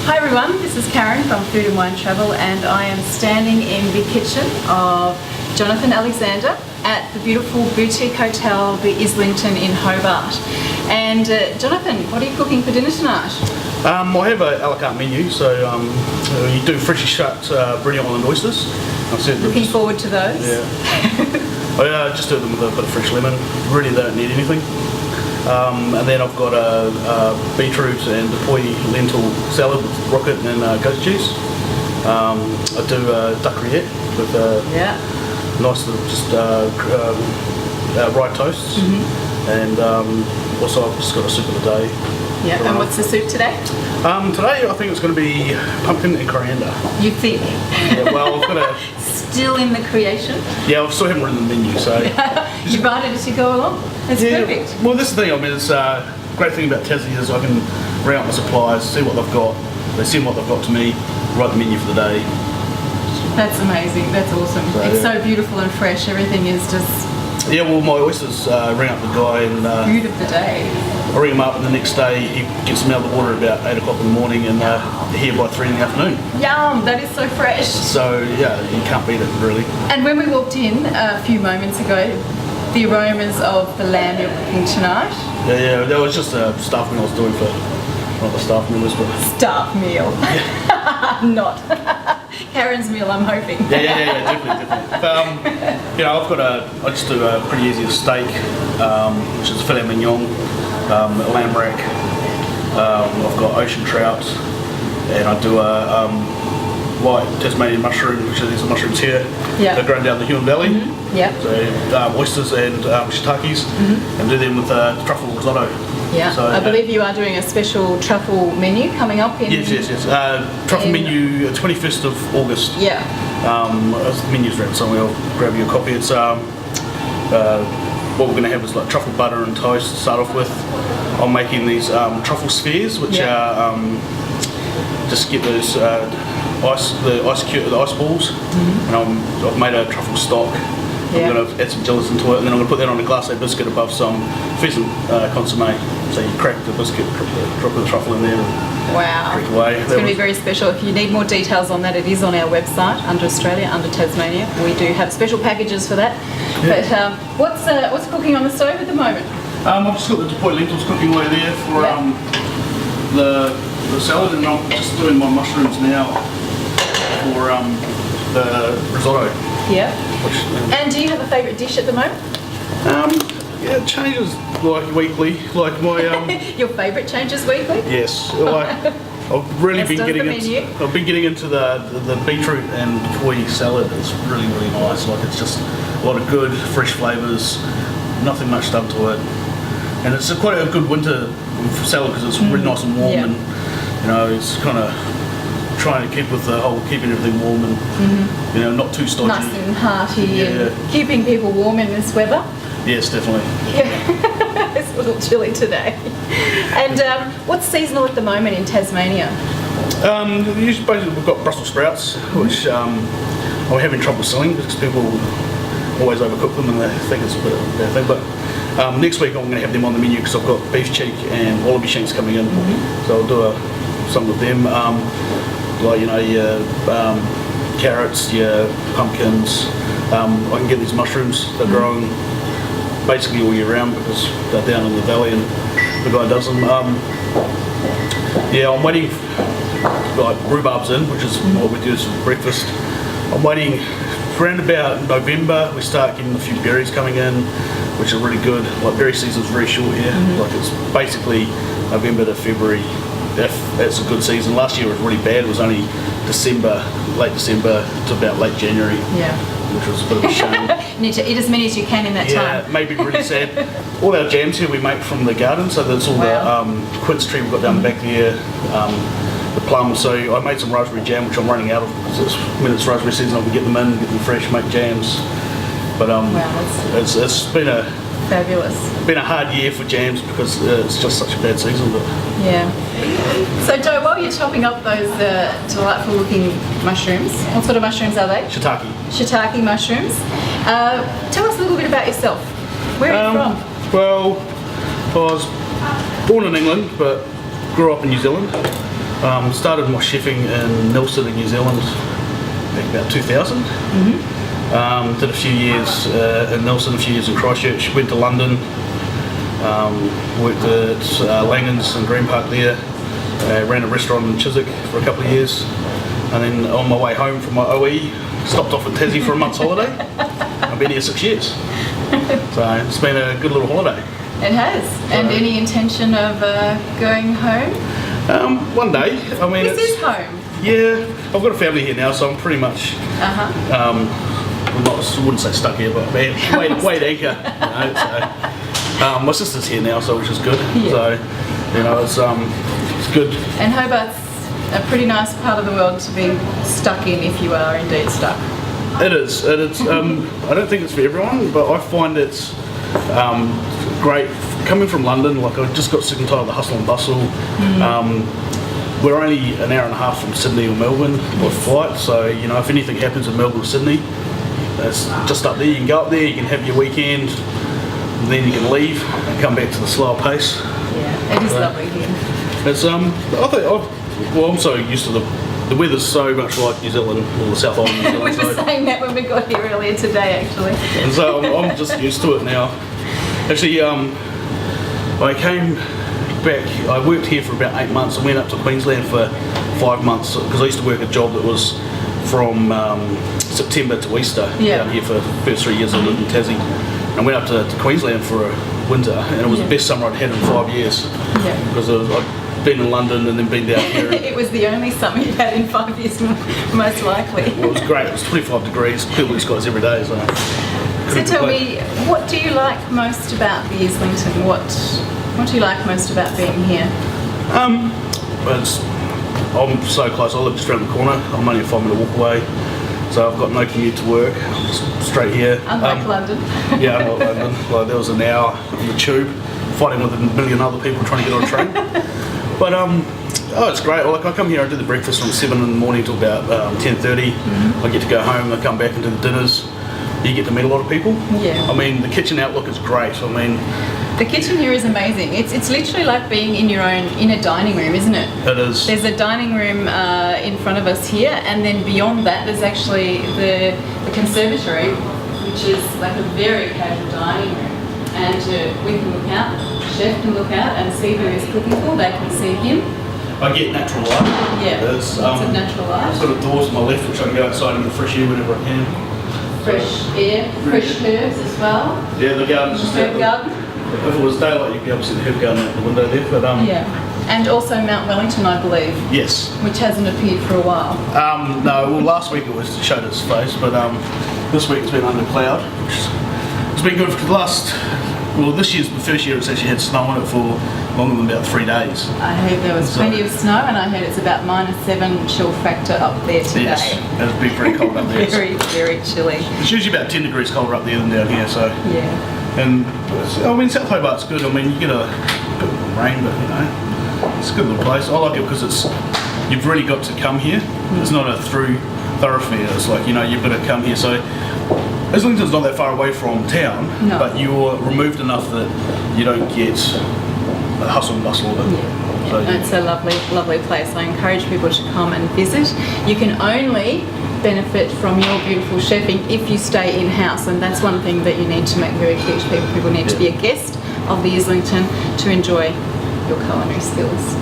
Hi everyone, this is Karen from Food and Wine Travel, and I am standing in the kitchen of Jonathan Alexander at the beautiful boutique hotel, the Islington in Hobart. And Jonathan, what are you cooking for dinner tonight? I have a la carte menu, so you do freshly shut bready island oysters. Looking forward to those. Yeah. I just do them with a bit of fresh lemon. Really don't need anything. And then I've got a beetroot and poi lentil salad with rocket and goat cheese. I do duck rillette with nice little just rye toasts. And also I've just got a soup of the day. Yeah, and what's the soup today? Today I think it's going to be pumpkin and coriander. You think? Yeah, well, I've got a... Still in the creation? Yeah, I still haven't written the menu, so... You write it as you go along? That's perfect. Well, this is the thing, I mean, it's great thing about Tassie is I can ring up my suppliers, see what they've got, they send what they've got to me, write the menu for the day. That's amazing, that's awesome. So, it's so beautiful and fresh, everything is just... Yeah, well, my oysters, ring up the guy and... food of the day. I ring him up and the next day he gets them out of the water at about 8 o'clock in the morning and here by 3 in the afternoon. Yum, that is so fresh. So, yeah, you can't beat it, really. And when we walked in a few moments ago, the aromas of the lamb you're cooking tonight. Yeah, that was just a staff meal I was doing for, not the staff meal, but... Staff meal. Not. Karen's meal, I'm hoping. Yeah, definitely. But, you know, I just do a pretty easy steak, which is filet mignon, a lamb rack. I've got ocean trout, and I do a white Tasmanian mushroom, which are these mushrooms here. Yeah. They're grown down the Huon Valley. Yeah. So oysters and shiitakes, and do them with truffle risotto. Yeah, so, I believe you are doing a special truffle menu coming up in... Yes. Truffle menu, 21st of August. Yeah. The menu's written somewhere, I'll grab you a copy. It's what we're going to have is like truffle butter and toast to start off with. I'm making these truffle spheres, which are just get those the ice balls, and I've made a truffle stock. I'm going to add some gelatin to it, and then I'm going to put that on a glacé biscuit above some pheasant consommé. So you crack the biscuit, drop the truffle in there, and crack away. It's going to be very special. If you need more details on that, it is on our website, under Australia, under Tasmania. We do have special packages for that. Yeah. But what's cooking on the stove at the moment? I've just got the poi lentils cooking away there for the salad, and I'm just doing my mushrooms now for the risotto. Yeah. And do you have a favourite dish at the moment? Yeah, it changes like weekly. Like my Your favourite changes weekly? Yes. Like I've really been getting into the beetroot and poi salad. It's really nice. Like it's just a lot of good fresh flavours. Nothing much done to it, and it's quite a good winter salad because it's really nice and warm, and you know it's kind of trying to keep with the whole keeping everything warm and you know not too stodgy. Nice and hearty and keeping people warm in this weather. Yes, definitely. Yeah. It's a little chilly today. And what's seasonal at the moment in Tasmania? Usually basically we've got Brussels sprouts, which we're having trouble selling because people always overcook them and they think it's a bit of a bad thing. But next week I'm going to have them on the menu because I've got beef cheek and wallaby shanks coming in. So I'll do some of them. Like, you know, your carrots, your pumpkins. I can get these mushrooms. They're growing basically all year round because they're down in the valley and the guy does them. Yeah, I'm waiting. Like rhubarb's in, which is what we do for breakfast. I'm waiting for around about November. We start getting a few berries coming in, which are really good. Like berry season's very short here. Like it's basically November to February. That's a good season. Last year was really bad. It was only December, late December to about late January. Yeah. Which was a bit of a shame. You need to eat as many as you can in that time. Yeah, maybe really sad. All our jams here we make from the garden, so there's all the quince tree we've got down the back there, the plums. So I made some raspberry jam, which I'm running out of because when it's raspberry season I can get them in, get them fresh, make jams. But it's been a hard year for jams because it's just such a bad season. But yeah. So Joe, while you're chopping up those delightful looking mushrooms, what sort of mushrooms are they? Shiitake. Shiitake mushrooms. Tell us a little bit about yourself. Where are you from? Well, I was born in England but grew up in New Zealand. Started my chefing in Nelson in New Zealand back about 2000. Did a few years in Nelson, a few years in Christchurch, went to London, worked at Langan's in Green Park there, ran a restaurant in Chiswick for a couple of years, and then on my way home from my OE, stopped off in Tassie for a month's holiday. I've been here 6 years, so it's been a good little holiday. It has. And any intention of going home? One day. I mean, This is home. Yeah, I've got a family here now, so I'm pretty much, I wouldn't say stuck here, but weighed anchor. You know, so, my sister's here now, so which is good. Yeah. So, you know, it's good. And Hobart's a pretty nice part of the world to be stuck in if you are indeed stuck. It is. I don't think it's for everyone, but I find it's great. Coming from London, like I just got sick and tired of the hustle and bustle. We're only an hour and a half from Sydney or Melbourne by flight, so you know if anything happens in Melbourne or Sydney, it's just up there. You can go up there, you can have your weekend, and then you can leave and come back to the slower pace. Yeah, it is lovely here. It's I'm so used to the weather's so much like New Zealand or the South Island of New Zealand. We were saying that when we got here earlier today, actually. And so I'm just used to it now. Actually, I came back, I worked here for about 8 months and went up to Queensland for 5 months because I used to work a job that was from September to Easter down here for the first 3 years I lived in Tassie. And I went up to Queensland for a winter and it was the best summer I'd had in 5 years. Yeah. Because I'd been in London and then been down here. It was the only summer you've had in 5 years, most likely. Well, it was great, it was 25 degrees, clear blue skies every day. So tell me, what do you like most about the Islington? What do you like most about being here? I'm so close. I live just around the corner. I'm only a 5-minute walk away, so I've got no commute to work. I'm just straight here. Unlike London. Yeah, unlike London. Like there was an hour on the tube, fighting with a million other people trying to get on a train. But it's great. Like I come here, I do the breakfast from 7 in the morning till about 10:30. I get to go home. I come back and do the dinners. You get to meet a lot of people. Yeah. I mean, the kitchen outlook is great. I mean, the kitchen here is amazing. It's literally like being in a dining room, isn't it? It is. There's a dining room in front of us here, and then beyond that, there's actually the conservatory, which is like a very casual dining room. And we can look out, the chef can look out and see who is cooking for. They can see him. I get natural light. Yeah, There's, lots of natural light. I've got a door to my left, which I can go outside and get fresh air whenever I can. Fresh air, fresh herbs as well. Yeah, the garden's just Herb garden. If it was daylight, you'd be able to see the herb garden out the window there. But Yeah, and also Mount Wellington, I believe. Yes. Which hasn't appeared for a while. No, well, last week it showed its face, but this week it's been under cloud, which has been good for the last. Well, this year's the first year it's actually had snow on it for longer than about 3 days. I heard there was plenty of snow, and I heard it's about -7 chill factor up there today. Yes, it's been very cold up there. Very, very chilly. It's usually about 10 degrees colder up there than down here, so. Yeah. And I mean, South Hobart's good. I mean, you get a bit of rain, but you know, it's a good little place. I like it because you've really got to come here. It's not a through thoroughfare. It's like, you know, you've got to come here. So Islington's not that far away from town, but you're removed enough that you don't get the hustle and bustle of it. Yeah. So, It's a lovely, lovely place. I encourage people to come and visit. You can only benefit from your beautiful chefing if you stay in-house, and that's one thing that you need to make very clear to people. People need to be a guest of the Islington to enjoy your culinary skills.